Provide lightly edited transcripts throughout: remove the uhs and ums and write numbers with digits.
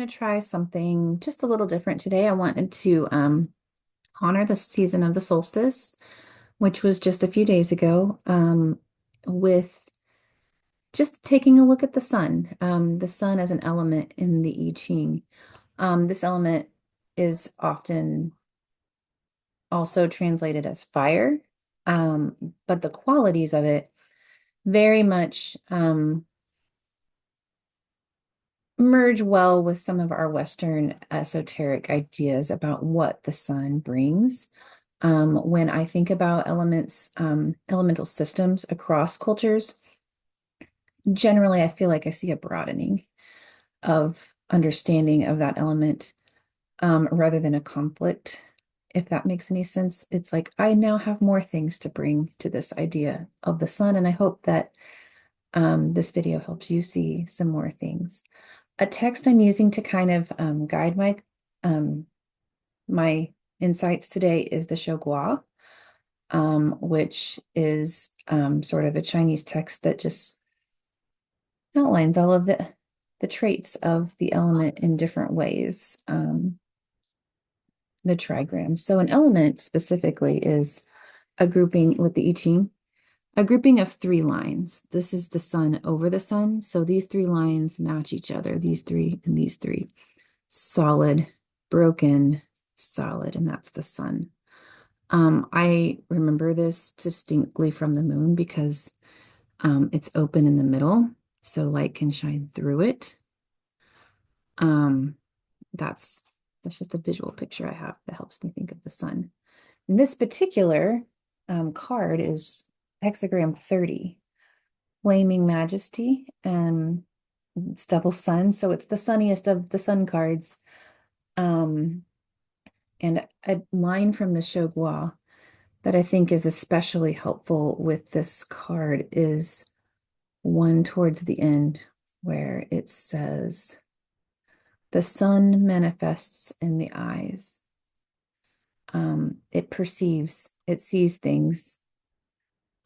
going to try something just a little different today. I wanted to honor the season of the solstice, which was just a few days ago, with just taking a look at the sun as an element in the I Ching. This element is often also translated as fire, but the qualities of it very much merge well with some of our Western esoteric ideas about what the sun brings. When I think about elemental systems across cultures, generally I feel like I see a broadening of understanding of that element, rather than a conflict, if that makes any sense. It's like I now have more things to bring to this idea of the sun, and I hope that this video helps you see some more things. A text I'm using to kind of guide um, my insights today is the Shogua, which is sort of a Chinese text that just outlines all of the traits of the element in different ways. The trigrams. So an element specifically is a grouping with the I Ching, a grouping of three lines. This is the sun over the sun. So these three lines match each other, these three and these three. Solid, broken, solid, and that's the sun. I remember this distinctly from the moon because it's open in the middle, so light can shine through it. Um, that's that's just a visual picture I have that helps me think of the sun. And this particular card is hexagram 30, Flaming Majesty, and it's double sun, so it's the sunniest of the sun cards. Um, and a line from the Shogua that I think is especially helpful with this card is one towards the end where it says, "The sun manifests in the eyes." It perceives, it sees things.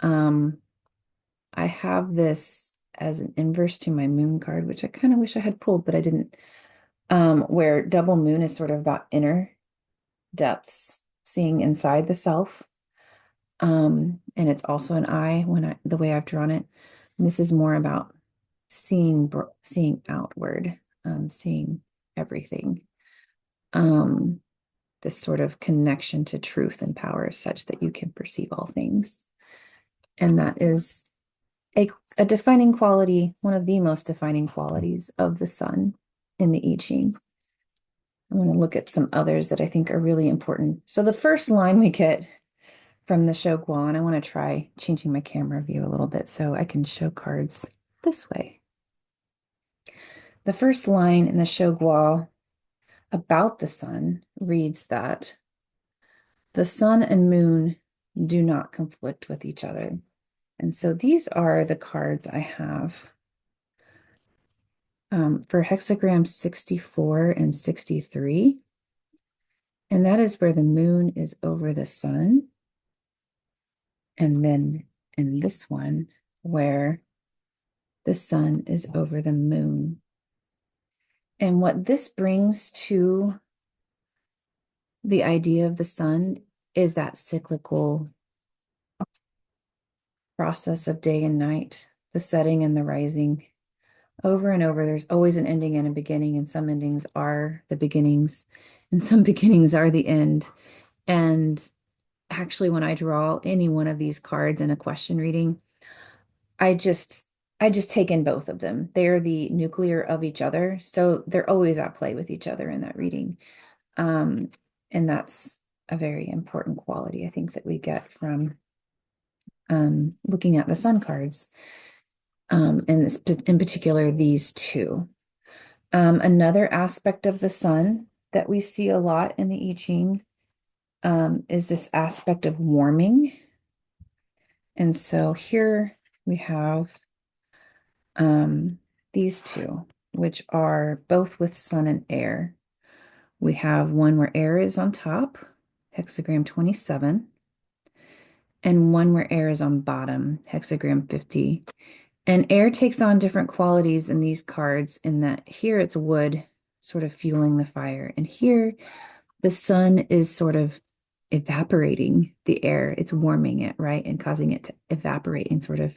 Um, I have this as an inverse to my moon card, which I kind of wish I had pulled, but I didn't. Where double moon is sort of about inner depths, seeing inside the self. And it's also an eye the way I've drawn it. And this is more about seeing outward, seeing everything. Um, this sort of connection to truth and power such that you can perceive all things. And that is a defining quality, one of the most defining qualities of the sun in the I Ching. I'm going to look at some others that I think are really important. So the first line we get from the Shogua, and I want to try changing my camera view a little bit so I can show cards this way. The first line in the Shogua about the sun reads that the sun and moon do not conflict with each other. And so these are the cards I have for hexagram 64 and 63. And that is where the moon is over the sun. And then in this one, where the sun is over the moon. And what this brings to the idea of the sun is that cyclical process of day and night, the setting and the rising. Over and over, there's always an ending and a beginning, and some endings are the beginnings, and some beginnings are the end. And actually, when I draw any one of these cards in a question reading, I just I just take in both of them. They're the nuclear of each other, so they're always at play with each other in that reading. Um, and that's a very important quality I think that we get from looking at the sun cards, and in particular these two. Another aspect of the sun that we see a lot in the I Ching is this aspect of warming. And so here we have these two, which are both with sun and air. We have one where air is on top, hexagram 27, and one where air is on bottom, hexagram 50. And air takes on different qualities in these cards in that here it's wood, sort of fueling the fire. And here, the sun is sort of evaporating the air. It's warming it, right? And causing it to evaporate and sort of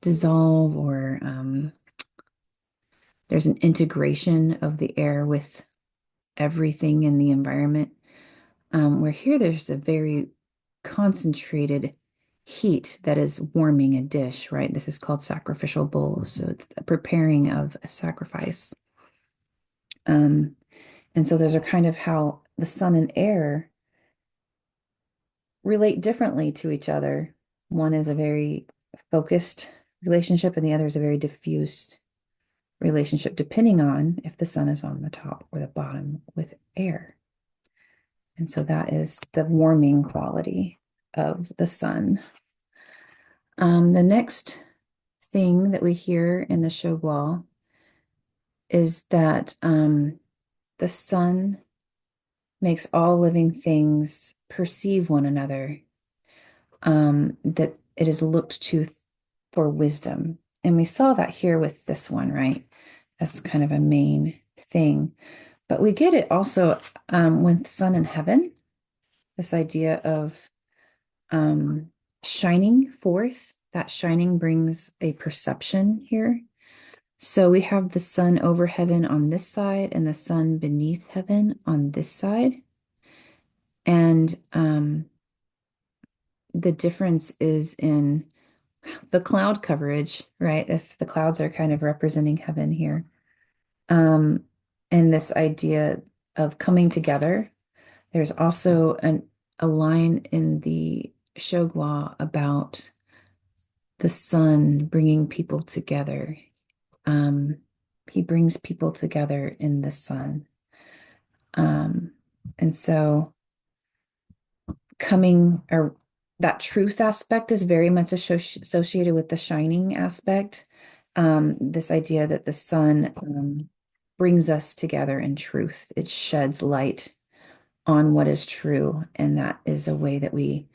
dissolve, or there's an integration of the air with everything in the environment. Where here there's a very concentrated heat that is warming a dish, right? This is called sacrificial bowl. So it's the preparing of a sacrifice. Um, and so those are kind of how the sun and air relate differently to each other. One is a very focused relationship, and the other is a very diffuse relationship, depending on if the sun is on the top or the bottom with air. And so that is the warming quality of the sun. The next thing that we hear in the Shogwal is that the sun makes all living things perceive one another, that it is looked to for wisdom. And we saw that here with this one, right? That's kind of a main thing. But we get it also with sun and heaven, this idea of shining forth. That shining brings a perception here. So we have the sun over heaven on this side and the sun beneath heaven on this side. And the difference is in the cloud coverage, right? If the clouds are kind of representing heaven here. And this idea of coming together. There's also a line in the Shogwa about the sun bringing people together. He brings people together in the sun. And so coming, or that truth aspect is very much associated with the shining aspect. This idea that the sun brings us together in truth. It sheds light on what is true. And that is a way that we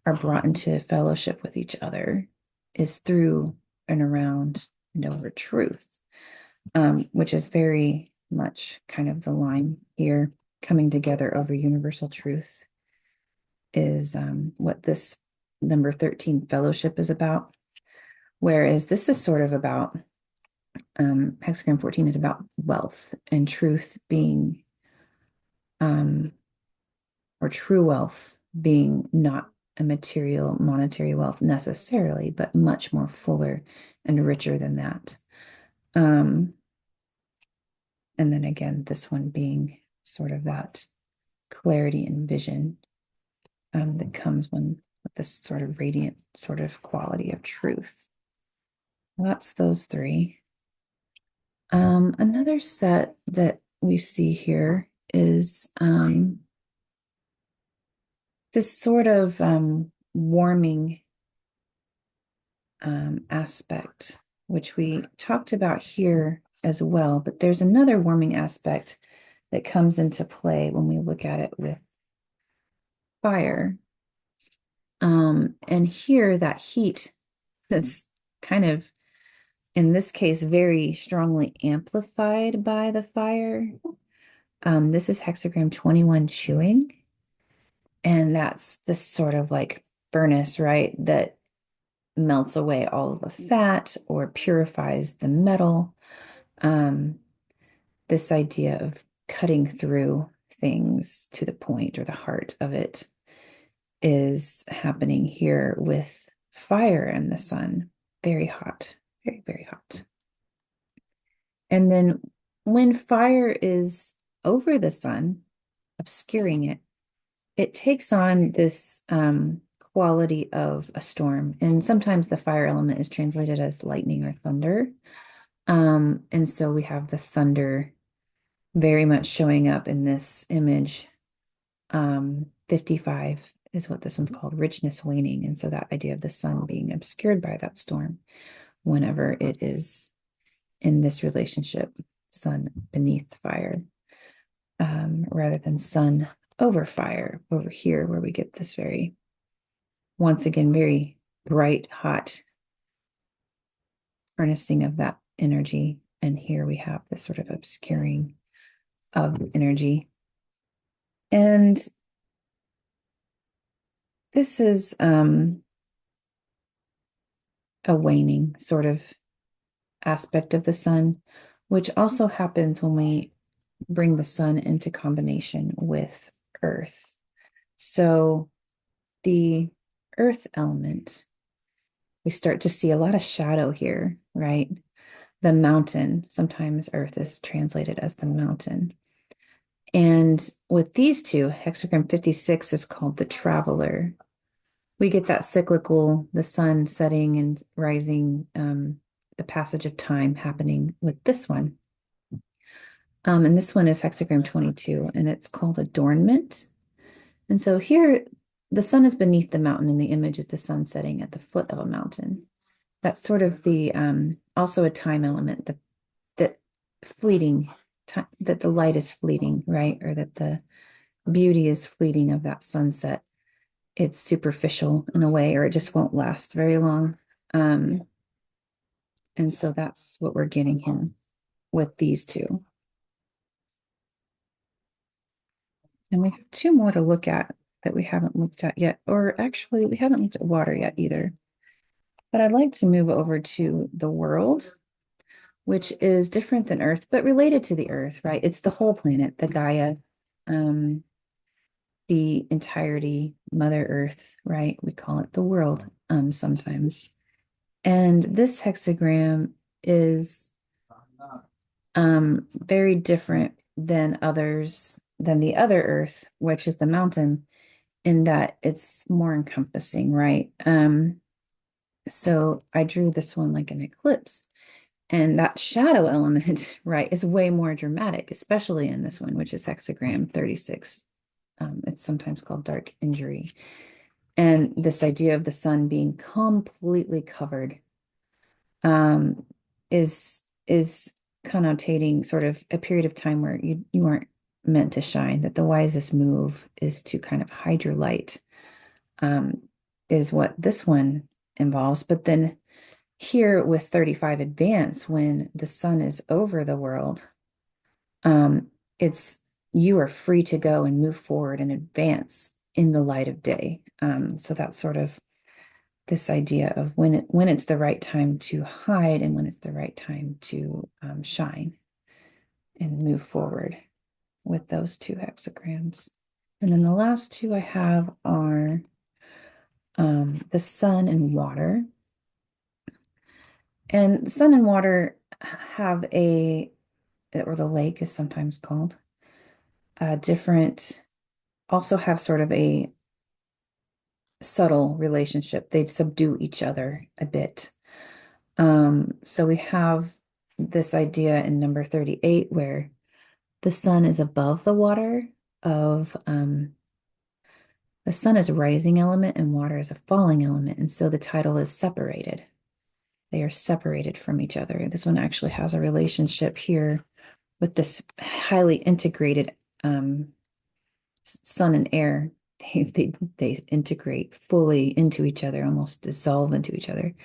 are brought into fellowship with each other, is through and around and over truth, which is very much kind of the line here. Coming together over universal truth is what this number 13 fellowship is about. Whereas this is sort of about, hexagram 14 is about wealth and truth being, or true wealth being not a material, monetary wealth necessarily, but much more fuller and richer than that. And then again, this one being sort of that clarity and vision that comes when with this sort of radiant sort of quality of truth. Well, that's those three. Another set that we see here is this sort of warming aspect, which we talked about here as well, but there's another warming aspect that comes into play when we look at it with fire. And here, that heat that's kind of, in this case, very strongly amplified by the fire. This is hexagram 21 chewing. And that's this sort of like furnace, right? That melts away all of the fat or purifies the metal. This idea of cutting through things to the point or the heart of it is happening here with fire and the sun. Very hot, very, very hot. And then when fire is over the sun, obscuring it, it takes on this quality of a storm. And sometimes the fire element is translated as lightning or thunder. And so we have the thunder very much showing up in this image. 55 is what this one's called, richness waning. And so that idea of the sun being obscured by that storm whenever it is in this relationship, sun beneath fire, rather than sun over fire over here, where we get this very, once again, very bright, hot harnessing of that energy. And here we have this sort of obscuring of energy. And this is a waning sort of aspect of the sun, which also happens when we bring the sun into combination with earth. So the earth element, we start to see a lot of shadow here, right? The mountain, sometimes earth is translated as the mountain. And with these two, hexagram 56 is called the traveler. We get that cyclical, the sun setting and rising, the passage of time happening with this one. And this one is hexagram 22, and it's called adornment. And so here, the sun is beneath the mountain, and the image is the sun setting at the foot of a mountain. That's sort of the also a time element, that fleeting time, that the light is fleeting, right? Or that the beauty is fleeting of that sunset. It's superficial in a way, or it just won't last very long. And so that's what we're getting here with these two. And we have two more to look at that we haven't looked at yet, or actually, we haven't looked at water yet either. But I'd like to move over to the world, which is different than Earth, but related to the Earth, right? It's the whole planet, the Gaia, the entirety, Mother Earth, right? We call it the world sometimes. And this hexagram is very different than others, than the other Earth, which is the mountain, in that it's more encompassing, right? So I drew this one like an eclipse. And that shadow element, right, is way more dramatic, especially in this one, which is hexagram 36. It's sometimes called dark injury. And this idea of the sun being completely covered is connotating sort of a period of time where you aren't meant to shine, that the wisest move is to kind of hide your light, is what this one involves. But then here with 35 advance, when the sun is over the world, it's you are free to go and move forward and advance in the light of day. So that's sort of this idea of when it's the right time to hide and when it's the right time to shine and move forward with those two hexagrams. And then the last two I have are the sun and water. And the sun and water have or the lake is sometimes called, different, also have sort of a subtle relationship. They subdue each other a bit. So we have this idea in number 38 where the sun is above the water of the sun is a rising element and water is a falling element. And so the title is separated. They are separated from each other. This one actually has a relationship here with this highly integrated sun and air. They integrate fully into each other, almost dissolve into each other.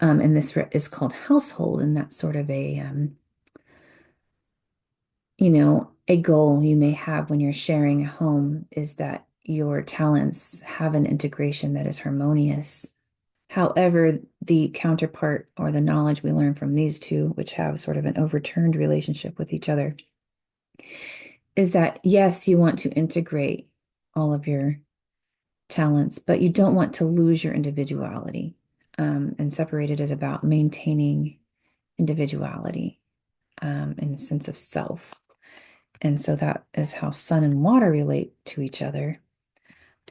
And this is called household, and that's sort of a goal you may have when you're sharing a home is that your talents have an integration that is harmonious. However, the counterpart or the knowledge we learn from these two, which have sort of an overturned relationship with each other, is that yes, you want to integrate all of your talents, but you don't want to lose your individuality. And separated is about maintaining individuality in the sense of self. And so that is how sun and water relate to each other.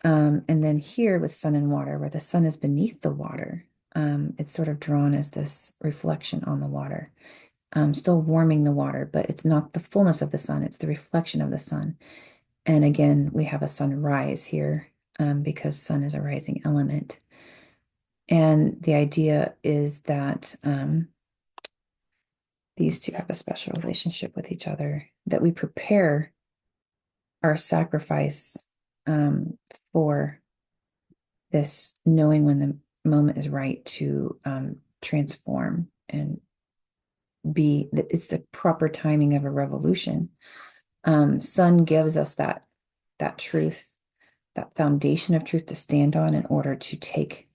And then here with sun and water, where the sun is beneath the water, it's sort of drawn as this reflection on the water, still warming the water, but it's not the fullness of the sun, it's the reflection of the sun. And again, we have a sunrise here because sun is a rising element. And the idea is that these two have a special relationship with each other, that we prepare our sacrifice for this, knowing when the moment is right to transform and it's the proper timing of a revolution. Sun gives us that truth, that foundation of truth to stand on in order to take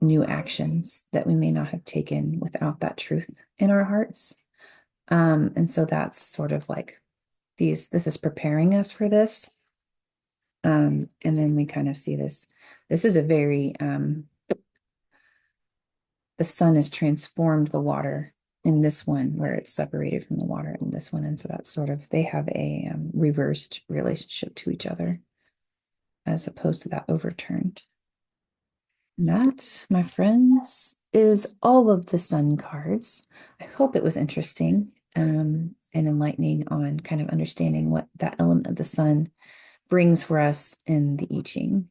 new actions that we may not have taken without that truth in our hearts. And so that's sort of like this is preparing us for this. And then we kind of see this. This is a very the sun has transformed the water in this one where it's separated from the water in this one. And so that's sort of they have a reversed relationship to each other as opposed to that overturned. And that, my friends, is all of the sun cards. I hope it was interesting and enlightening on kind of understanding what that element of the sun brings for us in the I Ching.